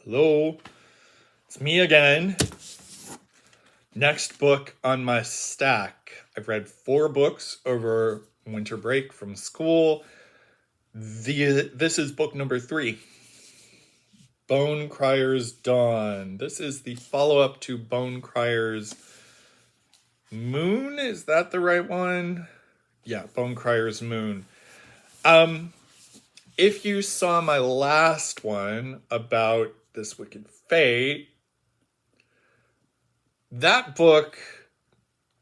Hello, it's me again. Next book on my stack. I've read 4 books over winter break from school. This is book number 3, Bone Crier's Dawn. This is the follow-up to Bone Crier's Moon. Is that the right one? Yeah, Bone Crier's Moon. If you saw my last one about this wicked fate, that book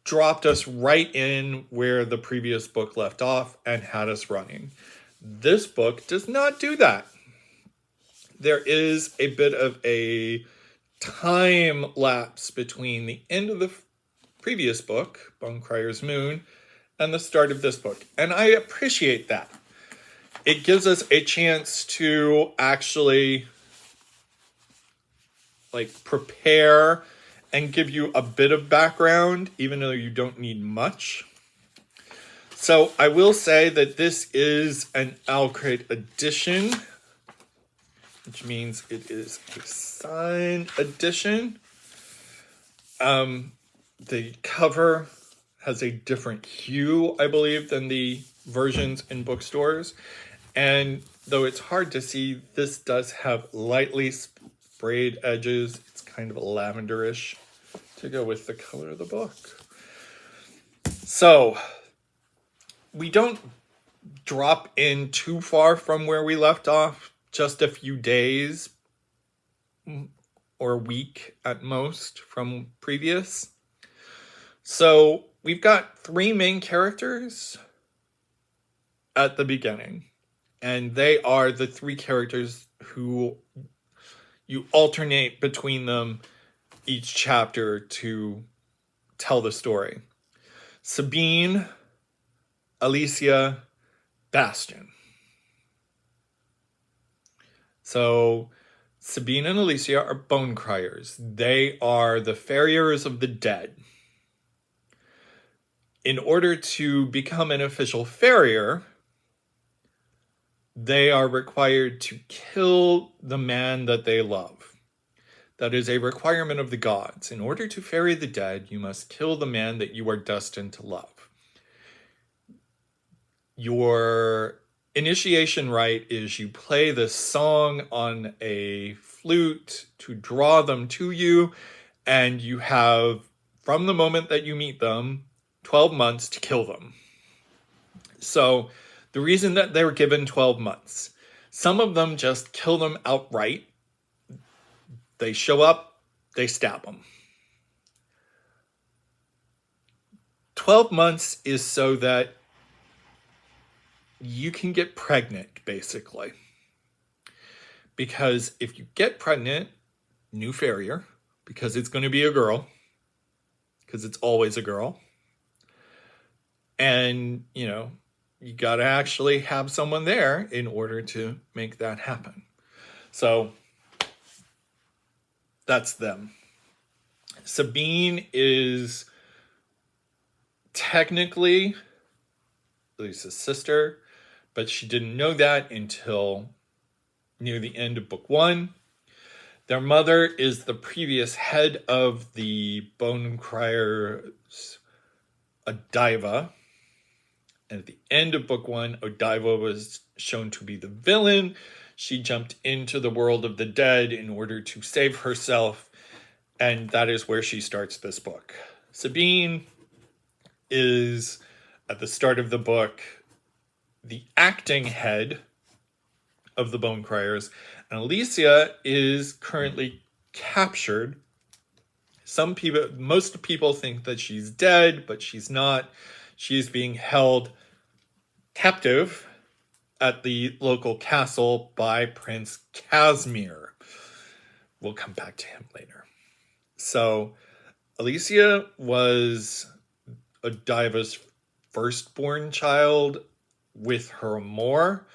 dropped us right in where the previous book left off and had us running. This book does not do that. There is a bit of a time lapse between the end of the previous book, Bone Crier's Moon, and the start of this book. And I appreciate that. It gives us a chance to actually prepare and give you a bit of background, even though you don't need much. So I will say that this is an Alcrate edition, which means it is a signed edition. The cover has a different hue, I believe, than the versions in bookstores. And though it's hard to see, this does have lightly sprayed edges. It's kind of lavenderish to go with the color of the book. So we don't drop in too far from where we left off, just a few days or a week at most from previous. So we've got 3 main characters at the beginning, and they are the 3 characters who you alternate between them each chapter to tell the story. Sabine, Alicia, Bastion. So Sabine and Alicia are bone criers. They are the farriers of the dead. In order to become an official farrier, they are required to kill the man that they love. That is a requirement of the gods. In order to ferry the dead, you must kill the man that you are destined to love. Your initiation rite is you play this song on a flute to draw them to you, and you have, from the moment that you meet them, 12 months to kill them. So the reason that they were given 12 months, some of them just kill them outright. They show up, they stab them. 12 months is so that you can get pregnant, basically. Because if you get pregnant, new farrier, because it's going to be a girl, because it's always a girl, and, you got to actually have someone there in order to make that happen. So that's them. Sabine is technically Lisa's sister, but she didn't know that until near the end of book 1. Their mother is the previous head of the Bone Criers, Odiva. And at the end of book 1, Odiva was shown to be the villain. She jumped into the world of the dead in order to save herself, and that is where she starts this book. Sabine is, at the start of the book, the acting head of the Bone Criers, and Alicia is currently captured. Most people think that she's dead, but she's not. She's being held captive at the local castle by Prince Casimir. We'll come back to him later. So Alicia was Odiva's firstborn child with her amour,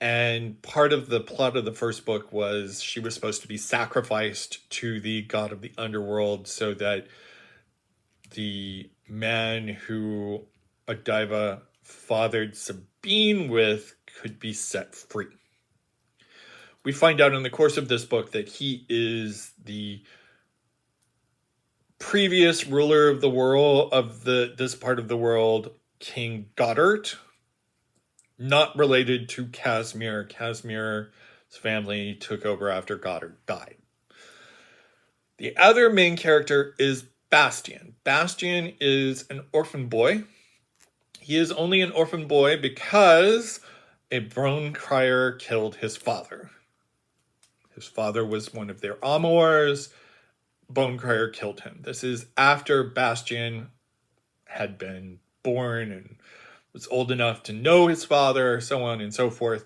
and part of the plot of the first book was she was supposed to be sacrificed to the god of the underworld so that the man who Odiva fathered Sabine with could be set free. we find out in the course of this book that he is the previous ruler of the world, of this part of the world, King Goddard, not related to Casimir. Casimir's family took over after Goddard died. The other main character is Bastian. Bastian is an orphan boy. He is only an orphan boy because a bone crier killed his father. His father was one of their amours. Bone crier killed him. This is after Bastian had been born and was old enough to know his father, so on and so forth.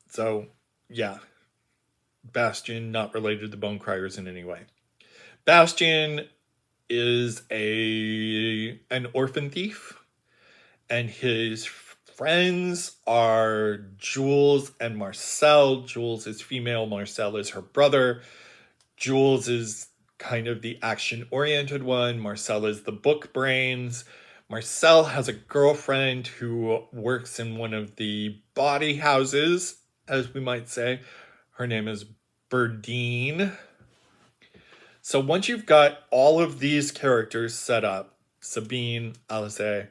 So, yeah. Bastian, not related to the bone criers in any way. Bastian is an orphan thief, and his friends are Jules and Marcel. Jules is female, Marcel is her brother. Jules is kind of the action-oriented one. Marcel is the book brains. Marcel has a girlfriend who works in one of the body houses, as we might say. Her name is Burdine. So once you've got all of these characters set up, Sabine, Alice,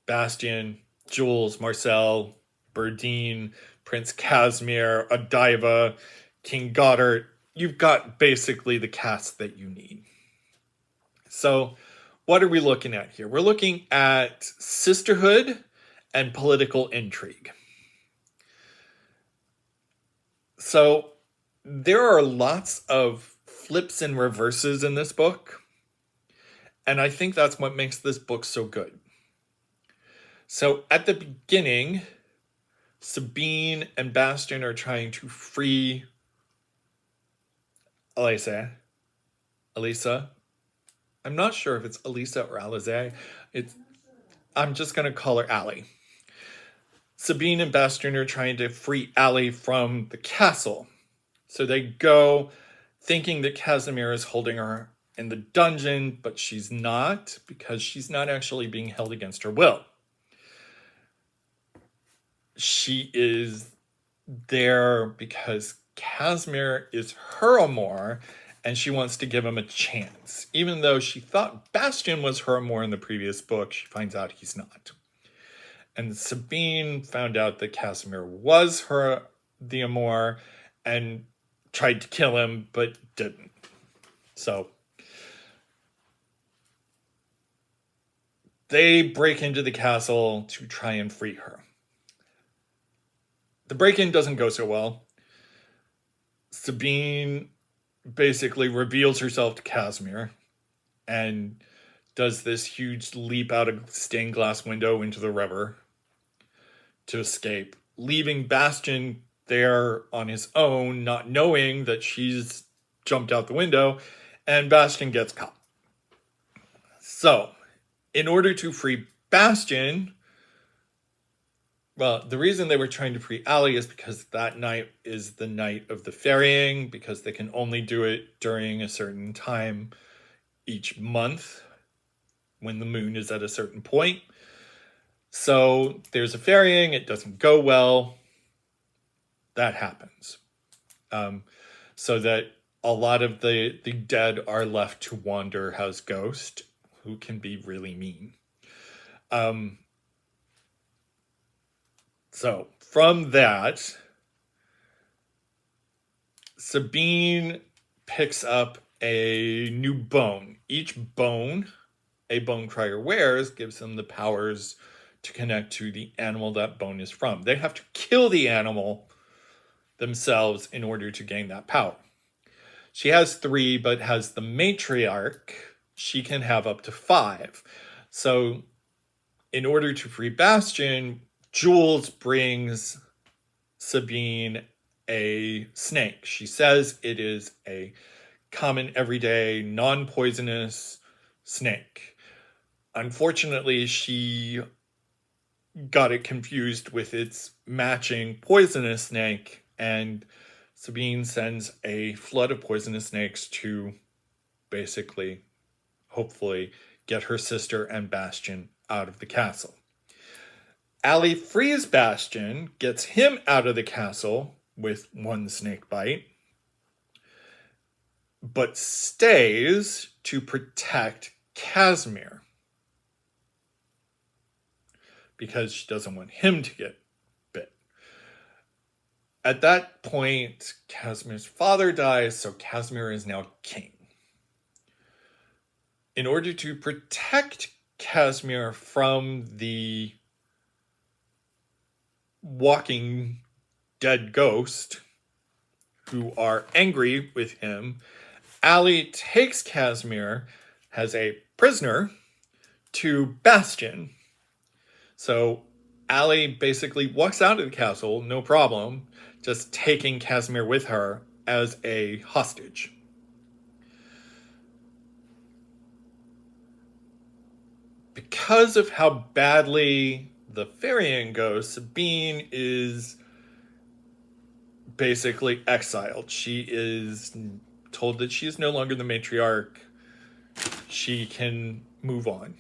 Bastian, Jules, Marcel, Burdine, Prince Casimir, Adiva, King Goddard, you've got basically the cast that you need. So what are we looking at here? We're looking at sisterhood and political intrigue. So there are lots of flips and reverses in this book, and I think that's what makes this book so good. So at the beginning, Sabine and Bastian are trying to free Elisa. I'm not sure if it's Elisa or Alize. I'm just going to call her Allie. Sabine and Bastian are trying to free Allie from the castle. So they go thinking that Casimir is holding her in the dungeon, but she's not, because she's not actually being held against her will. She is there because Casimir is her amour, and she wants to give him a chance. Even though she thought Bastian was her amour in the previous book, she finds out he's not. And Sabine found out that Casimir was the amour and tried to kill him, but didn't. So they break into the castle to try and free her. The break-in doesn't go so well. Sabine basically reveals herself to Casimir and does this huge leap out of stained glass window into the river to escape, leaving Bastian there on his own, not knowing that she's jumped out the window, and Bastian gets caught. So, in order to free Bastian, well, the reason they were trying to free Allie is because that night is the night of the ferrying, because they can only do it during a certain time each month when the moon is at a certain point. So there's a ferrying, it doesn't go well. That happens. So that a lot of the dead are left to wander as ghosts, who can be really mean. So from that, Sabine picks up a new bone. Each bone a bone crier wears gives them the powers to connect to the animal that bone is from. They have to kill the animal themselves in order to gain that power. She has 3, but has the matriarch, she can have up to 5. So in order to free Bastian, Jules brings Sabine a snake. She says it is a common, everyday, non-poisonous snake. Unfortunately, she got it confused with its matching poisonous snake, and Sabine sends a flood of poisonous snakes to basically, hopefully, get her sister and Bastian out of the castle. Allie frees Bastian, gets him out of the castle, with one snake bite, but stays to protect Casimir because she doesn't want him to get bit. At that point, Casimir's father dies, so Casimir is now king. In order to protect Casimir from the walking dead ghost who are angry with him, Allie takes Casimir as a prisoner to Bastion. So Allie basically walks out of the castle, no problem, just taking Casimir with her as a hostage. Because of how badly the ferrying goes, Sabine is basically exiled. She is told that she is no longer the matriarch. She can move on.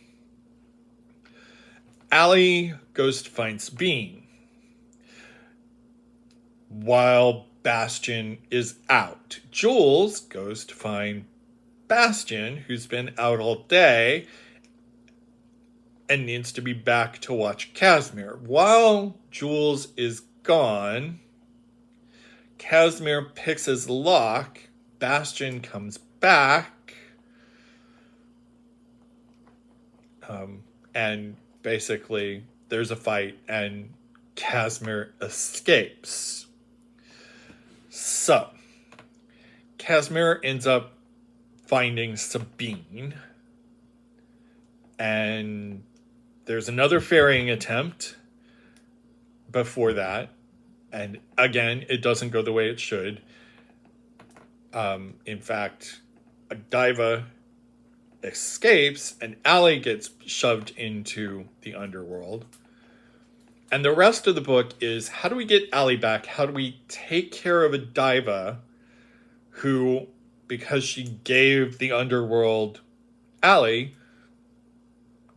Allie goes to find Sabine while Bastion is out. Jules goes to find Bastion, who's been out all day and needs to be back to watch Casimir. While Jules is gone, Casimir picks his lock. Bastion comes back. And basically there's a fight and Casimir escapes. So Casimir ends up finding Sabine, and there's another ferrying attempt before that, and again it doesn't go the way it should. In fact, a diva escapes and Allie gets shoved into the underworld. And the rest of the book is, how do we get Allie back? How do we take care of a diva who, because she gave the underworld Allie,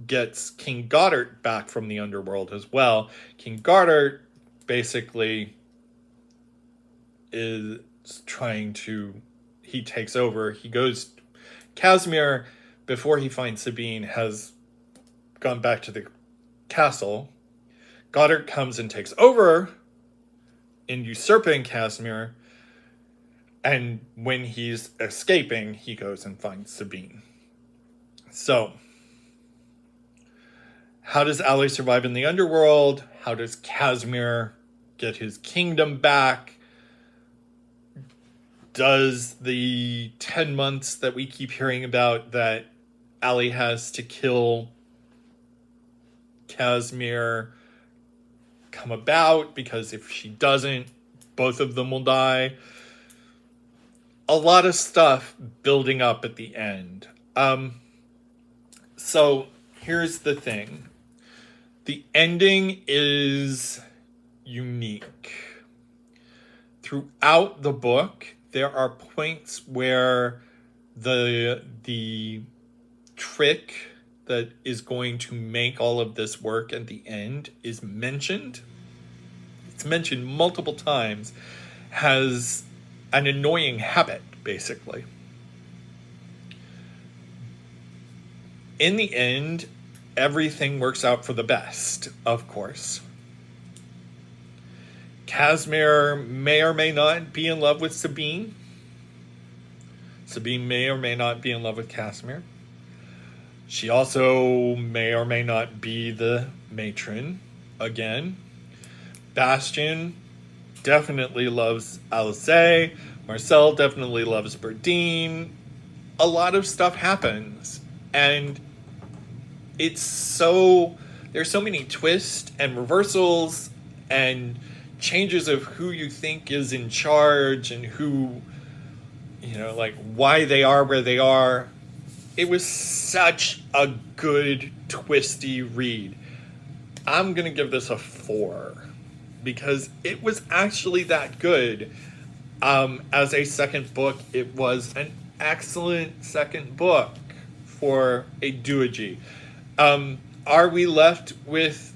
gets King Goddard back from the underworld as well. King Goddard basically is trying to, he takes over. He goes, Casimir, before he finds Sabine, has gone back to the castle. Goddard comes and takes over in usurping Casimir. And when he's escaping, he goes and finds Sabine. So, how does Allie survive in the underworld? How does Casimir get his kingdom back? Does the 10 months that we keep hearing about that Allie has to kill Casimir come about? Because if she doesn't, both of them will die. A lot of stuff building up at the end. So here's the thing. The ending is unique. Throughout the book, there are points where the trick that is going to make all of this work at the end is mentioned. It's mentioned multiple times, has an annoying habit, basically. In the end, everything works out for the best, of course. Casimir may or may not be in love with Sabine. Sabine may or may not be in love with Casimir. She also may or may not be the matron again. Bastion definitely loves Alice. Marcel definitely loves Berdine. A lot of stuff happens. And there's so many twists and reversals and changes of who you think is in charge and who, like why they are where they are. It was such a good, twisty read. I'm going to give this a 4 because it was actually that good. As a second book, it was an excellent second book for a duology. Are we left with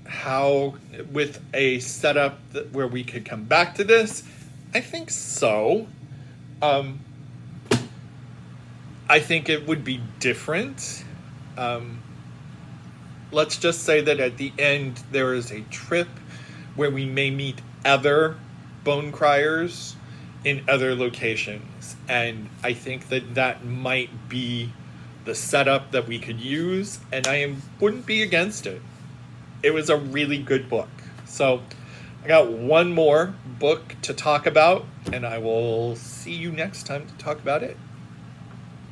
how, with a setup where we could come back to this, I think so. I think it would be different. Let's just say that at the end there is a trip where we may meet other bone criers in other locations. And I think that that might be the setup that we could use, and wouldn't be against it. It was a really good book. So I got one more book to talk about, and I will see you next time to talk about it.